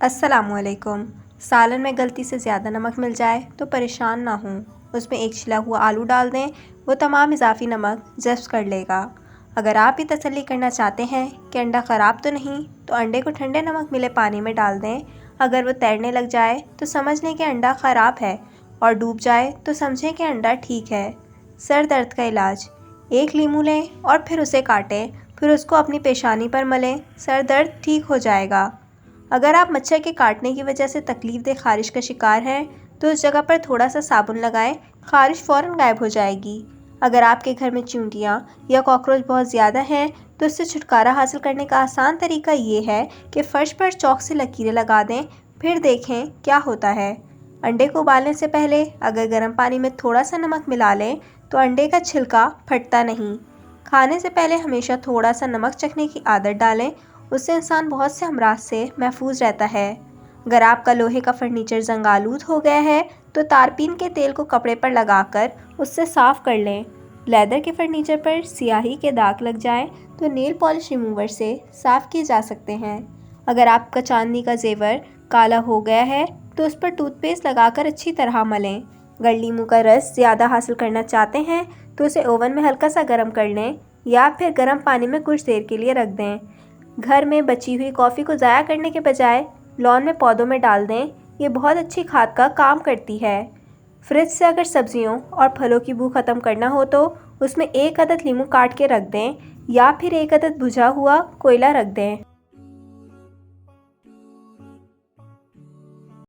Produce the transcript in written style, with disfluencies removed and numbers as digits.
अस्सलामुअलैकुम। सालन में गलती से ज़्यादा नमक मिल जाए तो परेशान ना हों। उसमें एक छिला हुआ आलू डाल दें, वो तमाम इजाफ़ी नमक जब्त कर लेगा। अगर आप भी तसल्ली करना चाहते हैं कि अंडा ख़राब तो नहीं, तो अंडे को ठंडे नमक मिले पानी में डाल दें। अगर वो तैरने लग जाए तो समझ लें कि अंडा ख़राब है, और डूब जाए तो समझें कि अंडा ठीक है। सर दर्द का इलाज: एक लीमू लें और फिर उसे काटें, फिर उसको अपनी पेशानी पर मलें, सर दर्द ठीक हो जाएगा। अगर आप मच्छर के काटने की वजह से तकलीफ़देह ख़ारिश का शिकार हैं, तो उस जगह पर थोड़ा सा साबुन लगाएं, ख़ारिश फ़ौरन गायब हो जाएगी। अगर आपके घर में चींटियाँ या कॉकरोच बहुत ज़्यादा हैं, तो इससे छुटकारा हासिल करने का आसान तरीका ये है कि फ़र्श पर चॉक से लकीरें लगा दें, फिर देखें क्या होता है। अंडे को उबालने से पहले अगर गर्म पानी में थोड़ा सा नमक मिला लें, तो अंडे का छिलका फटता नहीं। खाने से पहले हमेशा थोड़ा सा नमक चखने की आदत डालें, उससे इंसान बहुत से अमराज से महफूज रहता है। अगर आपका लोहे का फर्नीचर जंग आलूद हो गया है, तो तारपीन के तेल को कपड़े पर लगाकर उससे साफ़ कर लें। लेदर के फर्नीचर पर स्याही के दाग लग जाएं, तो नेल पॉलिश रिमूवर से साफ़ किए जा सकते हैं। अगर आपका चांदी का जेवर काला हो गया है, तो उस पर टूथपेस्ट लगाकर अच्छी तरह मलें। अगर लीमू का रस ज़्यादा हासिल करना चाहते हैं, तो उसे ओवन में हल्का सा गर्म कर लें, या फिर गर्म पानी में कुछ देर के लिए रख दें। घर में बची हुई कॉफ़ी को ज़ाया करने के बजाय लॉन में पौधों में डाल दें, ये बहुत अच्छी खाद का काम करती है। फ्रिज से अगर सब्जियों और फलों की बू ख़त्म करना हो, तो उसमें एक अदद लीमू काट के रख दें, या फिर एक अदद भुजा हुआ कोयला रख दें।